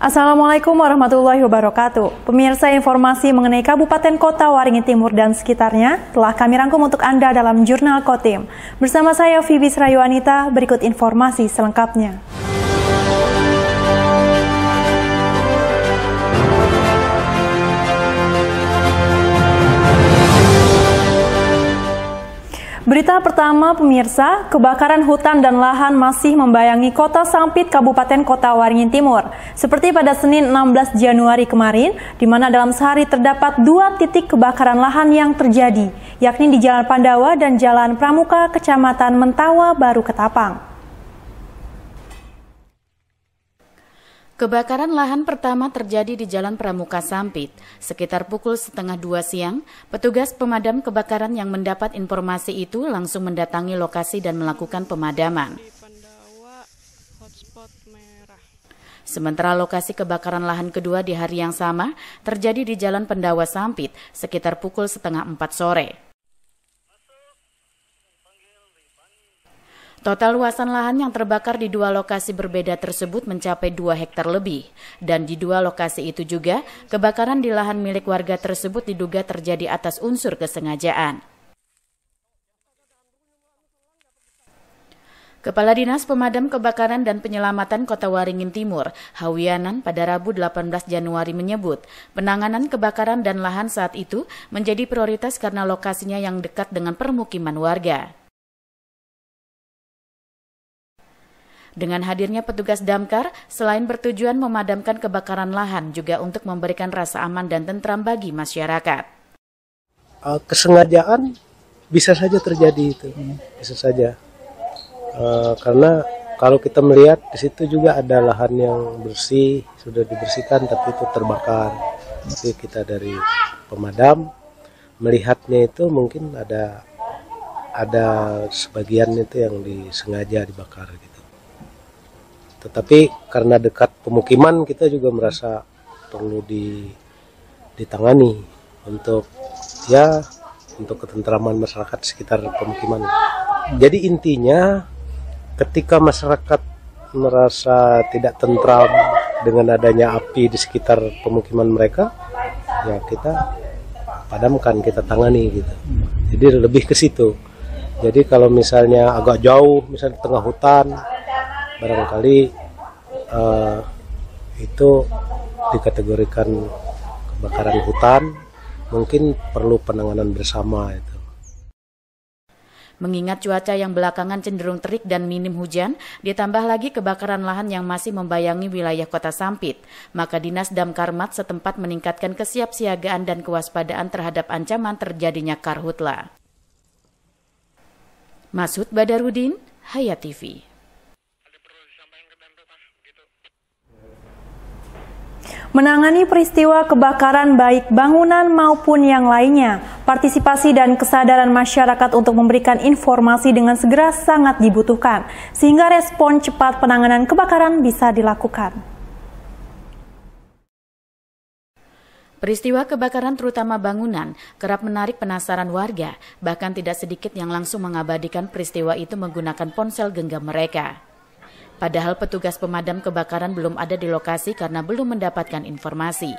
Assalamualaikum warahmatullahi wabarakatuh. Pemirsa, informasi mengenai Kabupaten Kota Waringin Timur dan sekitarnya telah kami rangkum untuk Anda dalam Jurnal Kotim. Bersama saya Fibis Rayuanita, berikut informasi selengkapnya. Berita pertama, pemirsa, kebakaran hutan dan lahan masih membayangi Kota Sampit, Kabupaten Kota Waringin Timur. Seperti pada Senin 16 Januari kemarin, di mana dalam sehari terdapat 2 titik kebakaran lahan yang terjadi, yakni di Jalan Pandawa dan Jalan Pramuka, Kecamatan Mentawa, Baru Ketapang. Kebakaran lahan pertama terjadi di Jalan Pramuka Sampit. Sekitar pukul 1:30 siang, petugas pemadam kebakaran yang mendapat informasi itu langsung mendatangi lokasi dan melakukan pemadaman. Sementara lokasi kebakaran lahan kedua di hari yang sama terjadi di Jalan Pandawa Sampit sekitar pukul 3:30 sore. Total luasan lahan yang terbakar di 2 lokasi berbeda tersebut mencapai 2 hektar lebih. Dan di 2 lokasi itu juga, kebakaran di lahan milik warga tersebut diduga terjadi atas unsur kesengajaan. Kepala Dinas Pemadam Kebakaran dan Penyelamatan Kota Waringin Timur, Hawianan, pada Rabu 18 Januari menyebut, penanganan kebakaran dan lahan saat itu menjadi prioritas karena lokasinya yang dekat dengan permukiman warga. Dengan hadirnya petugas damkar, selain bertujuan memadamkan kebakaran lahan, juga untuk memberikan rasa aman dan tentram bagi masyarakat. Kesengajaan bisa saja terjadi itu, bisa saja. Karena kalau kita melihat di situ juga ada lahan yang bersih, sudah dibersihkan tapi itu terbakar. Jadi kita dari pemadam melihatnya itu mungkin ada sebagian itu yang disengaja dibakar gitu. Tetapi karena dekat pemukiman kita juga merasa perlu ditangani untuk ketentraman masyarakat sekitar pemukiman. Jadi intinya ketika masyarakat merasa tidak tentram dengan adanya api di sekitar pemukiman mereka, ya kita padamkan, kita tangani gitu. Jadi lebih ke situ. Jadi kalau misalnya agak jauh, misalnya di tengah hutan, barangkali itu dikategorikan kebakaran hutan, mungkin perlu penanganan bersama itu. Mengingat cuaca yang belakangan cenderung terik dan minim hujan, ditambah lagi kebakaran lahan yang masih membayangi wilayah Kota Sampit, maka Dinas Damkarmat setempat meningkatkan kesiapsiagaan dan kewaspadaan terhadap ancaman terjadinya karhutla. Masud Badarudin, Hayat TV. Menangani peristiwa kebakaran baik bangunan maupun yang lainnya, partisipasi dan kesadaran masyarakat untuk memberikan informasi dengan segera sangat dibutuhkan, sehingga respon cepat penanganan kebakaran bisa dilakukan. Peristiwa kebakaran terutama bangunan kerap menarik penasaran warga, bahkan tidak sedikit yang langsung mengabadikan peristiwa itu menggunakan ponsel genggam mereka. Padahal petugas pemadam kebakaran belum ada di lokasi karena belum mendapatkan informasi.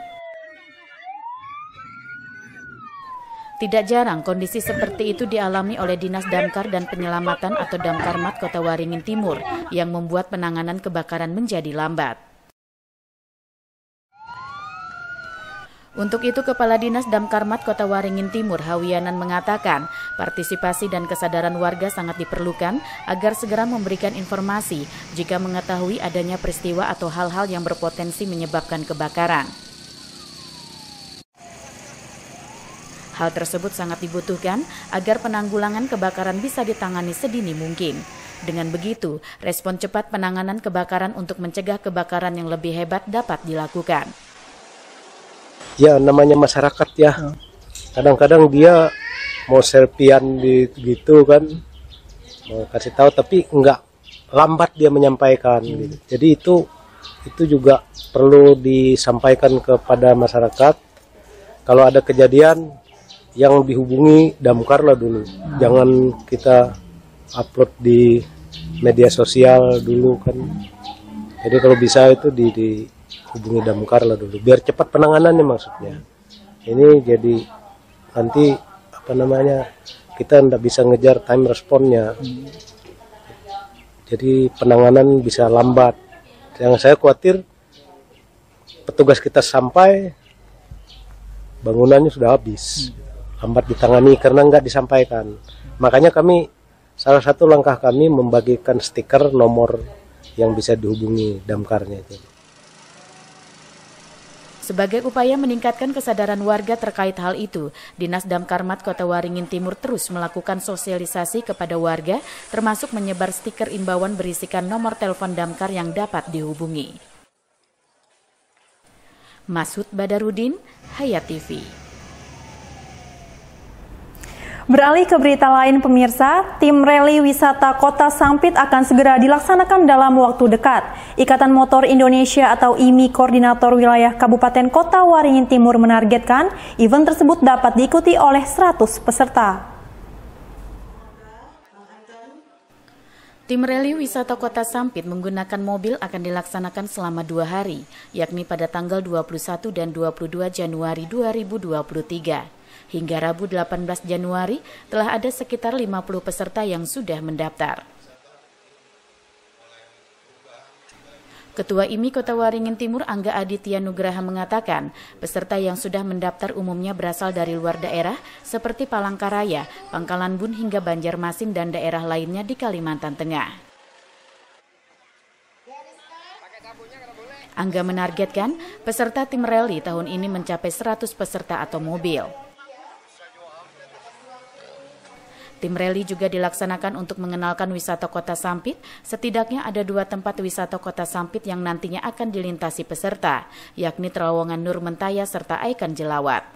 Tidak jarang kondisi seperti itu dialami oleh Dinas Damkar dan Penyelamatan atau Damkarmat Kota Waringin Timur yang membuat penanganan kebakaran menjadi lambat. Untuk itu, Kepala Dinas Damkarmat Kota Waringin Timur, Hawianan, mengatakan partisipasi dan kesadaran warga sangat diperlukan agar segera memberikan informasi jika mengetahui adanya peristiwa atau hal-hal yang berpotensi menyebabkan kebakaran. Hal tersebut sangat dibutuhkan agar penanggulangan kebakaran bisa ditangani sedini mungkin. Dengan begitu, respon cepat penanganan kebakaran untuk mencegah kebakaran yang lebih hebat dapat dilakukan. Ya, namanya masyarakat ya. Kadang-kadang dia mau selfiean gitu kan, mau kasih tahu tapi enggak, lambat dia menyampaikan gitu. Jadi itu juga perlu disampaikan kepada masyarakat. Kalau ada kejadian yang dihubungi damkar lah dulu. Jangan kita upload di media sosial dulu kan. Jadi kalau bisa itu hubungi damkar lah dulu, biar cepat penanganannya maksudnya. Ini jadi nanti apa namanya, kita tidak bisa ngejar time responnya, jadi penanganan bisa lambat. Yang saya khawatir petugas kita sampai bangunannya sudah habis, lambat ditangani karena nggak disampaikan. Makanya kami, salah satu langkah kami membagikan stiker nomor yang bisa dihubungi damkarnya itu. Sebagai upaya meningkatkan kesadaran warga terkait hal itu, Dinas Damkarmat Kota Waringin Timur terus melakukan sosialisasi kepada warga, termasuk menyebar stiker imbauan berisikan nomor telepon damkar yang dapat dihubungi. Masud Badarudin, Hayat TV. Beralih ke berita lain pemirsa, tim rally wisata Kota Sampit akan segera dilaksanakan dalam waktu dekat. Ikatan Motor Indonesia atau IMI Koordinator Wilayah Kabupaten Kota Waringin Timur menargetkan event tersebut dapat diikuti oleh 100 peserta. Tim rally wisata Kota Sampit menggunakan mobil akan dilaksanakan selama 2 hari, yakni pada tanggal 21 dan 22 Januari 2023. Hingga Rabu 18 Januari telah ada sekitar 50 peserta yang sudah mendaftar. Ketua IMI Kota Waringin Timur Angga Aditya Nugraha mengatakan, peserta yang sudah mendaftar umumnya berasal dari luar daerah seperti Palangkaraya, Pangkalan Bun hingga Banjarmasin dan daerah lainnya di Kalimantan Tengah. Angga menargetkan peserta tim rally tahun ini mencapai 100 peserta atau mobil. Tim rally juga dilaksanakan untuk mengenalkan wisata Kota Sampit. Setidaknya ada 2 tempat wisata Kota Sampit yang nantinya akan dilintasi peserta, yakni Terowongan Nur Mentaya serta Ikon Jelawat.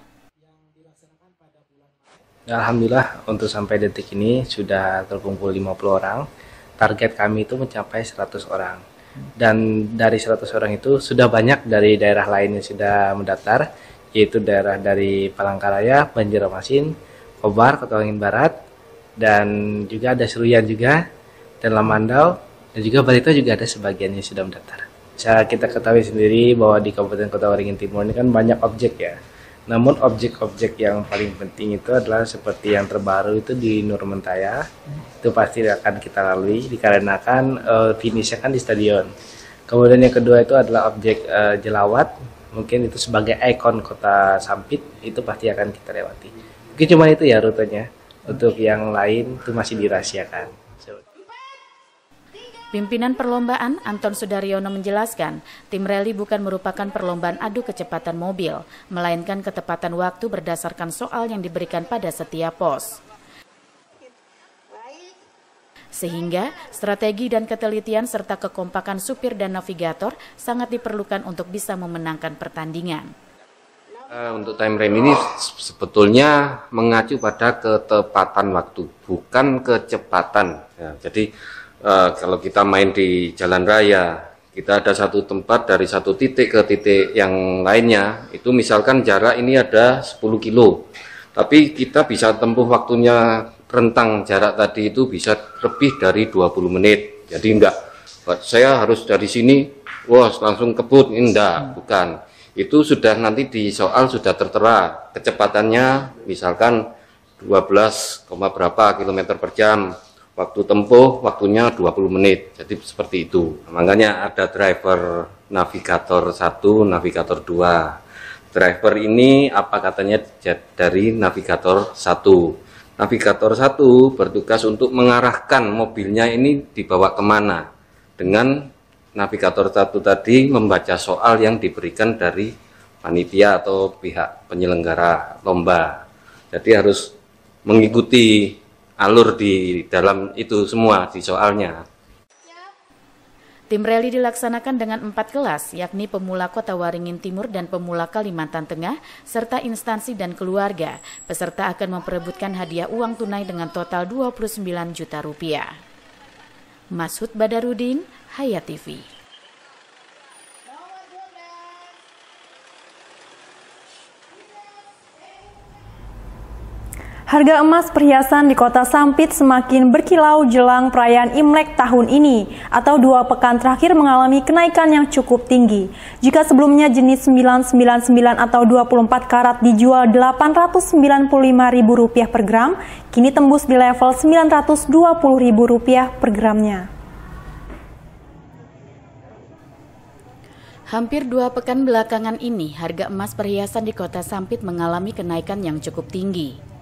Alhamdulillah untuk sampai detik ini sudah terkumpul 50 orang. Target kami itu mencapai 100 orang. Dan dari 100 orang itu sudah banyak dari daerah lain yang sudah mendaftar, yaitu daerah dari Palangkaraya, Banjarmasin, Kobar, Kota Waringin Barat, dan juga ada Seruyan juga, dan Lamandau, dan juga Barito juga ada sebagian yang sudah mendaftar. Bisa kita ketahui sendiri bahwa di Kabupaten Kota Waringin Timur ini kan banyak objek ya. Namun objek-objek yang paling penting itu adalah seperti yang terbaru itu di Nur Mentaya. Itu pasti akan kita lalui dikarenakan finishnya kan di stadion. Kemudian yang kedua itu adalah objek Jelawat, mungkin itu sebagai ikon Kota Sampit, itu pasti akan kita lewati. Mungkin cuma itu ya rutenya. Untuk yang lain itu masih dirahasiakan. Pimpinan perlombaan Anton Sudaryono menjelaskan, tim rally bukan merupakan perlombaan adu kecepatan mobil, melainkan ketepatan waktu berdasarkan soal yang diberikan pada setiap pos. Sehingga strategi dan ketelitian serta kekompakan supir dan navigator sangat diperlukan untuk bisa memenangkan pertandingan. Untuk time frame ini sebetulnya mengacu pada ketepatan waktu, bukan kecepatan. Ya, jadi kalau kita main di jalan raya, kita ada satu tempat dari satu titik ke titik yang lainnya, itu misalkan jarak ini ada 10 kilo. Tapi kita bisa tempuh waktunya rentang jarak tadi itu bisa lebih dari 20 menit. Jadi enggak, saya harus dari sini, wah langsung kebut, enggak, bukan. Itu sudah nanti di soal sudah tertera kecepatannya misalkan 12, berapa kilometer per jam, waktu tempuh waktunya 20 menit, jadi seperti itu. Makanya ada driver navigator 1, navigator 2. Driver ini apa katanya dari navigator 1. Navigator 1 bertugas untuk mengarahkan mobilnya ini dibawa kemana, dengan navigator 1 tadi membaca soal yang diberikan dari panitia atau pihak penyelenggara lomba. Jadi harus mengikuti alur di dalam itu semua di soalnya. Tim rally dilaksanakan dengan 4 kelas, yakni pemula Kota Waringin Timur dan pemula Kalimantan Tengah, serta instansi dan keluarga. Peserta akan memperebutkan hadiah uang tunai dengan total 29 juta rupiah. Masud Badarudin, Hayat TV. Harga emas perhiasan di Kota Sampit semakin berkilau jelang perayaan Imlek tahun ini atau 2 pekan terakhir mengalami kenaikan yang cukup tinggi. Jika sebelumnya jenis 999 atau 24 karat dijual Rp895.000 per gram, kini tembus di level Rp920.000 per gramnya. Hampir 2 pekan belakangan ini, harga emas perhiasan di Kota Sampit mengalami kenaikan yang cukup tinggi.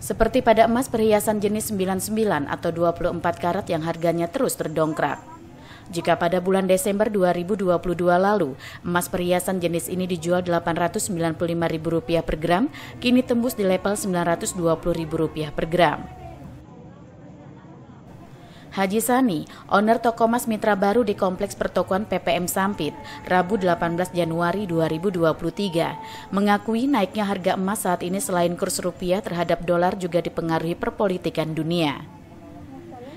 Seperti pada emas perhiasan jenis 99 atau 24 karat yang harganya terus terdongkrak. Jika pada bulan Desember 2022 lalu, emas perhiasan jenis ini dijual Rp895.000 per gram, kini tembus di level Rp920.000 per gram. Haji Sani, owner toko emas mitra baru di Kompleks Pertokoan PPM Sampit, Rabu 18 Januari 2023, mengakui naiknya harga emas saat ini selain kurs rupiah terhadap dolar juga dipengaruhi perpolitikan dunia.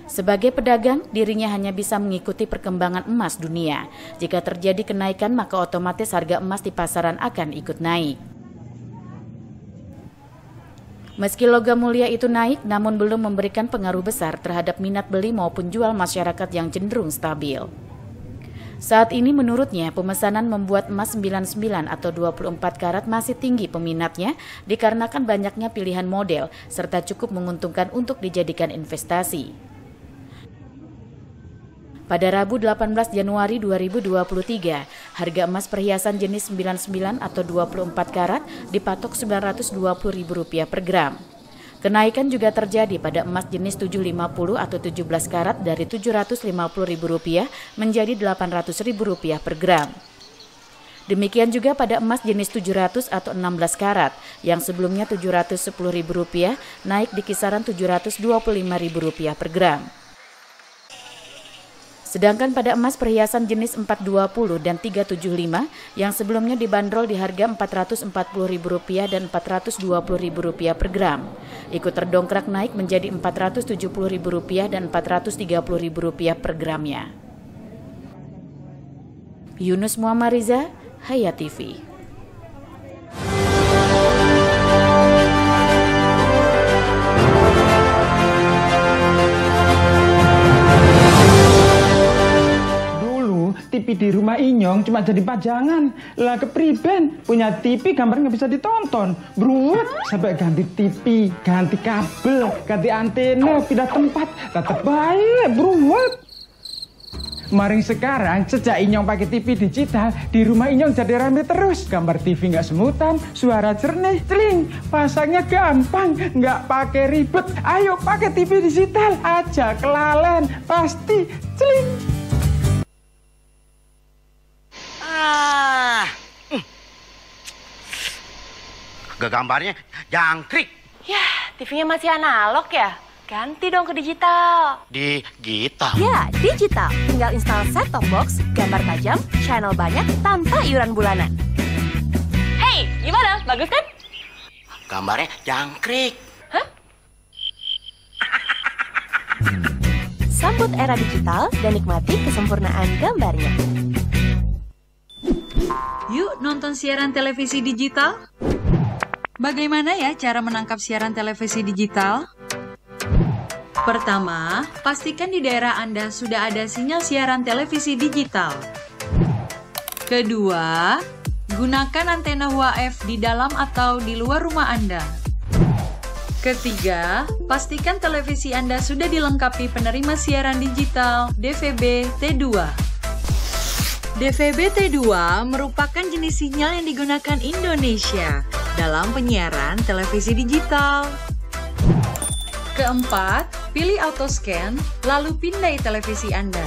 Sebagai pedagang, dirinya hanya bisa mengikuti perkembangan emas dunia. Jika terjadi kenaikan, maka otomatis harga emas di pasaran akan ikut naik. Meski logam mulia itu naik, namun belum memberikan pengaruh besar terhadap minat beli maupun jual masyarakat yang cenderung stabil. Saat ini menurutnya, pemesanan membuat emas 99 atau 24 karat masih tinggi peminatnya dikarenakan banyaknya pilihan model serta cukup menguntungkan untuk dijadikan investasi. Pada Rabu 18 Januari 2023, harga emas perhiasan jenis 99 atau 24 karat dipatok Rp920.000 per gram. Kenaikan juga terjadi pada emas jenis 750 atau 17 karat dari Rp750.000 menjadi Rp800.000 per gram. Demikian juga pada emas jenis 700 atau 16 karat yang sebelumnya Rp710.000 naik di kisaran Rp725.000 per gram. Sedangkan pada emas perhiasan jenis 420 dan 375 yang sebelumnya dibanderol di harga Rp440.000 dan Rp420.000 per gram, ikut terdongkrak naik menjadi Rp470.000 dan Rp430.000 per gramnya. Yunus Muhammariza, Hayat TV. TV di rumah Inyong cuma jadi pajangan. Lah kepriben punya TV gambar nggak bisa ditonton. Beruat sampai ganti TV, ganti kabel, ganti antena, pindah tempat. Tetap baik, beruat. Maring sekarang sejak Inyong pakai TV digital, di rumah Inyong jadi rame terus. Gambar TV nggak semutan, suara jernih, celing. Pasangnya gampang, nggak pakai ribet. Ayo pakai TV digital aja, kelalen pasti celing. Gambarnya jangkrik. Ya, TV-nya masih analog ya? Ganti dong ke digital. Digital? Ya, digital. Tinggal install set-top box, gambar tajam, channel banyak, tanpa iuran bulanan. Hey, gimana? Bagus kan? Gambarnya jangkrik. Hah? Sambut era digital dan nikmati kesempurnaan gambarnya. Yuk nonton siaran televisi digital. Bagaimana ya cara menangkap siaran televisi digital? Pertama, pastikan di daerah Anda sudah ada sinyal siaran televisi digital. Kedua, gunakan antena UHF di dalam atau di luar rumah Anda. Ketiga, pastikan televisi Anda sudah dilengkapi penerima siaran digital DVB T2. DVB T2 merupakan jenis sinyal yang digunakan Indonesia dalam penyiaran televisi digital. Keempat, pilih auto scan, lalu pindai televisi Anda.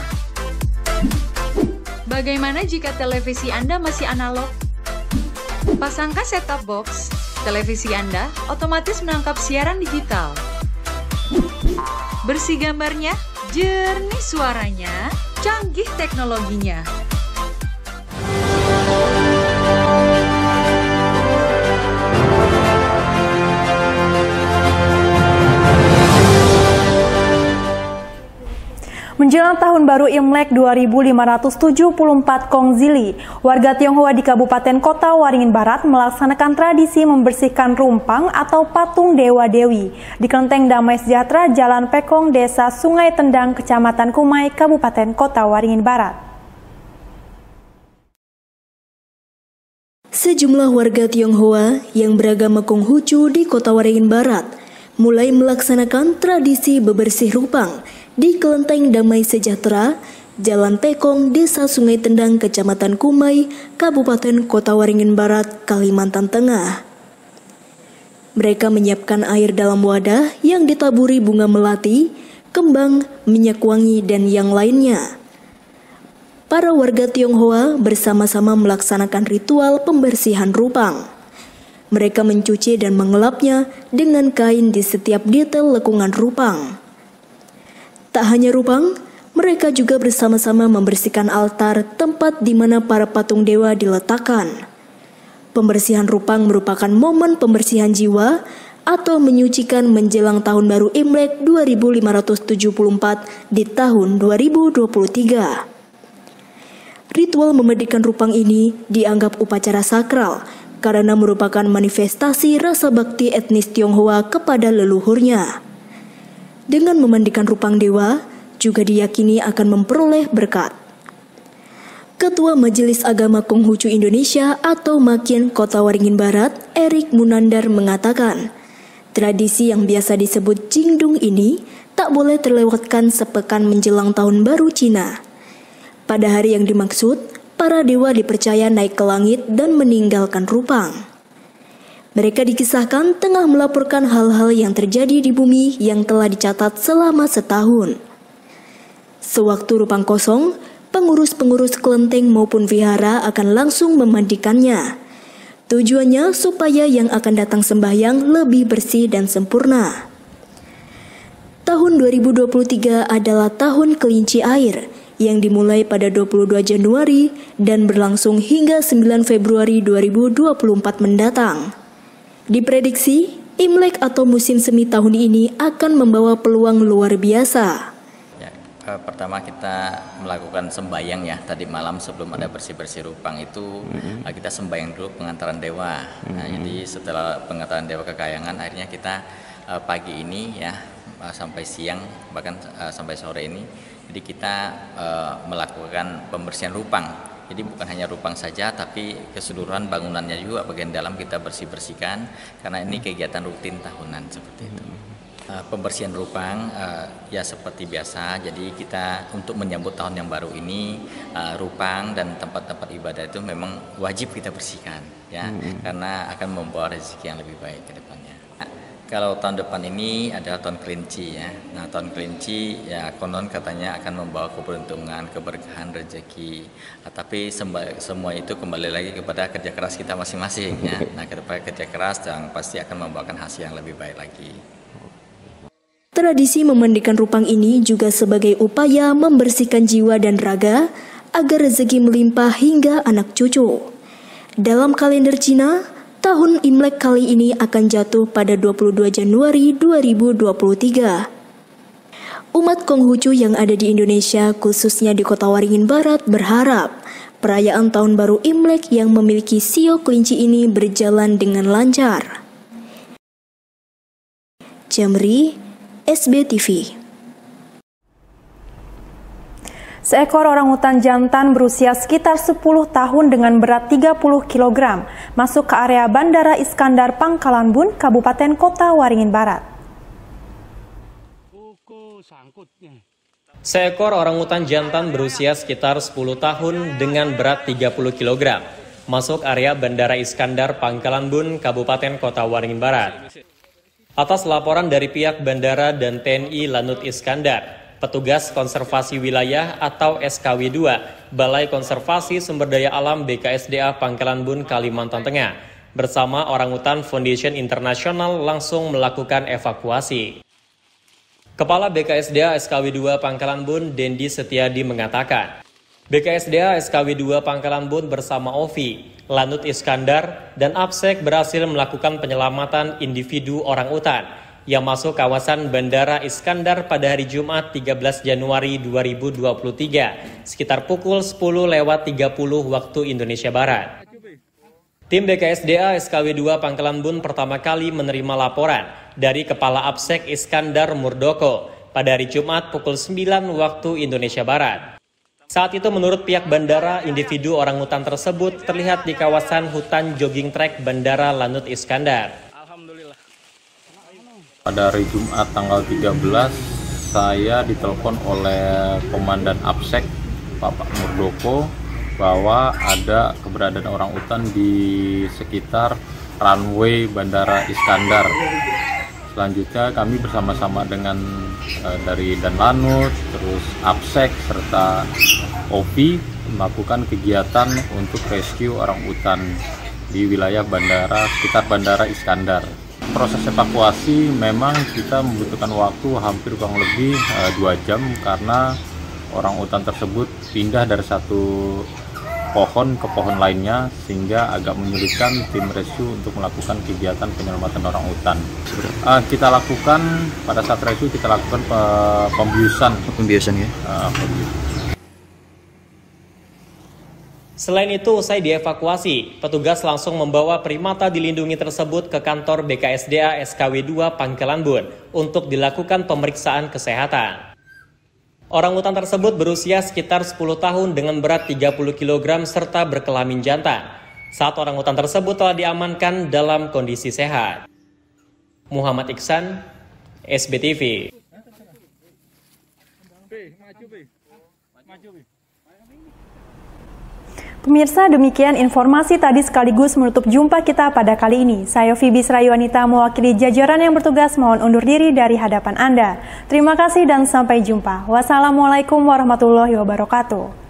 Bagaimana jika televisi Anda masih analog? Pasangkan set-top box, televisi Anda otomatis menangkap siaran digital. Bersih gambarnya, jernih suaranya, canggih teknologinya. Menjelang Tahun Baru Imlek 2574 Kongzili, warga Tionghoa di Kabupaten Kota Waringin Barat melaksanakan tradisi membersihkan rumpang atau patung Dewa-Dewi di Kelenteng Damai Sejahtera Jalan Pekong, Desa Sungai Tendang, Kecamatan Kumai, Kabupaten Kota Waringin Barat. Sejumlah warga Tionghoa yang beragama Konghucu di Kota Waringin Barat mulai melaksanakan tradisi bebersih rupang di Kelenteng Damai Sejahtera, Jalan Pekong, Desa Sungai Tendang, Kecamatan Kumai, Kabupaten Kota Waringin Barat, Kalimantan Tengah. Mereka menyiapkan air dalam wadah yang ditaburi bunga melati, kembang, minyak wangi, dan yang lainnya. Para warga Tionghoa bersama-sama melaksanakan ritual pembersihan rupang. Mereka mencuci dan mengelapnya dengan kain di setiap detail lekungan rupang. Tak hanya rupang, mereka juga bersama-sama membersihkan altar tempat di mana para patung dewa diletakkan. Pembersihan rupang merupakan momen pembersihan jiwa atau menyucikan menjelang Tahun Baru Imlek 2574 di tahun 2023. Ritual memandikan rupang ini dianggap upacara sakral karena merupakan manifestasi rasa bakti etnis Tionghoa kepada leluhurnya. Dengan memandikan rupang dewa, juga diyakini akan memperoleh berkat. Ketua Majelis Agama Konghucu Indonesia atau Makin Kota Waringin Barat, Erik Munandar mengatakan, tradisi yang biasa disebut Jingdung ini tak boleh terlewatkan sepekan menjelang Tahun Baru Cina. Pada hari yang dimaksud, para dewa dipercaya naik ke langit dan meninggalkan rupang. Mereka dikisahkan tengah melaporkan hal-hal yang terjadi di bumi yang telah dicatat selama setahun. Sewaktu rupang kosong, pengurus-pengurus kelenteng maupun vihara akan langsung memandikannya. Tujuannya supaya yang akan datang sembahyang lebih bersih dan sempurna. Tahun 2023 adalah tahun kelinci air yang dimulai pada 22 Januari dan berlangsung hingga 9 Februari 2024 mendatang. Diprediksi, Imlek atau musim semi tahun ini akan membawa peluang luar biasa. Ya, pertama kita melakukan sembahyang ya, tadi malam sebelum ada bersih-bersih rupang itu kita sembahyang dulu pengantaran dewa. Nah, jadi setelah pengantaran dewa kekayangan, akhirnya kita pagi ini ya sampai siang bahkan sampai sore ini, jadi kita melakukan pembersihan rupang. Jadi bukan hanya rupang saja, tapi keseluruhan bangunannya juga bagian dalam kita bersih-bersihkan karena ini kegiatan rutin tahunan seperti itu. Pembersihan rupang ya seperti biasa. Jadi kita untuk menyambut tahun yang baru ini rupang dan tempat-tempat ibadah itu memang wajib kita bersihkan ya, karena akan membawa rezeki yang lebih baik ke depannya. Kalau tahun depan ini adalah tahun kelinci ya. Nah, tahun kelinci ya konon katanya akan membawa keberuntungan, keberkahan, rezeki. Tapi semua itu kembali lagi kepada kerja keras kita masing-masing ya. Nah, kepada kerja keras yang pasti akan membawakan hasil yang lebih baik lagi. Tradisi memandikan rupang ini juga sebagai upaya membersihkan jiwa dan raga agar rezeki melimpah hingga anak cucu. Dalam kalender Cina, tahun Imlek kali ini akan jatuh pada 22 Januari 2023. Umat Konghucu yang ada di Indonesia, khususnya di Kota Waringin Barat, berharap perayaan Tahun Baru Imlek yang memiliki sio kelinci ini berjalan dengan lancar. Jamri, SBTV. Seekor orangutan jantan berusia sekitar 10 tahun dengan berat 30 kg masuk ke area Bandara Iskandar Pangkalan Bun, Kabupaten Kota Waringin Barat. Seekor orangutan jantan berusia sekitar 10 tahun dengan berat 30 kg masuk area Bandara Iskandar Pangkalan Bun, Kabupaten Kota Waringin Barat. Atas laporan dari pihak bandara dan TNI Lanut Iskandar, petugas konservasi wilayah atau SKW 2 Balai Konservasi Sumber Daya Alam BKSDA Pangkalan Bun, Kalimantan Tengah bersama Orangutan Foundation International langsung melakukan evakuasi. Kepala BKSDA SKW 2 Pangkalan Bun, Dendi Setiadi mengatakan, BKSDA SKW 2 Pangkalan Bun bersama OVI, Lanut Iskandar, dan APSEK berhasil melakukan penyelamatan individu orangutan yang masuk kawasan Bandara Iskandar pada hari Jumat 13 Januari 2023 sekitar pukul 10.30 waktu Indonesia Barat. Tim BKSDA SKW 2 Pangkalan Bun pertama kali menerima laporan dari Kepala Absek Iskandar Murdoko pada hari Jumat pukul 9 waktu Indonesia Barat. Saat itu menurut pihak bandara, individu orangutan tersebut terlihat di kawasan hutan jogging track Bandara Lanut Iskandar. Pada hari Jumat tanggal 13, saya ditelepon oleh Komandan Absek Bapak Murdoko bahwa ada keberadaan orangutan di sekitar runway Bandara Iskandar. Selanjutnya kami bersama-sama dengan dari Danlanut, terus Absek serta OPI melakukan kegiatan untuk rescue orangutan di wilayah bandara sekitar Bandara Iskandar. Proses evakuasi memang kita membutuhkan waktu hampir kurang lebih 2 jam karena orangutan tersebut pindah dari satu pohon ke pohon lainnya sehingga agak menyulitkan tim rescue untuk melakukan kegiatan penyelamatan orangutan. Kita lakukan pada saat rescue kita lakukan pembiusan ya. Selain itu, usai dievakuasi, petugas langsung membawa primata dilindungi tersebut ke kantor BKSDA SKW 2 Pangkalan Bun untuk dilakukan pemeriksaan kesehatan. Orangutan tersebut berusia sekitar 10 tahun dengan berat 30 kg serta berkelamin jantan. Saat orangutan tersebut telah diamankan dalam kondisi sehat. Muhammad Iksan, SBTV. Pemirsa, demikian informasi tadi sekaligus menutup jumpa kita pada kali ini. Saya Fibis Rayuanita mewakili jajaran yang bertugas mohon undur diri dari hadapan Anda. Terima kasih dan sampai jumpa. Wassalamualaikum warahmatullahi wabarakatuh.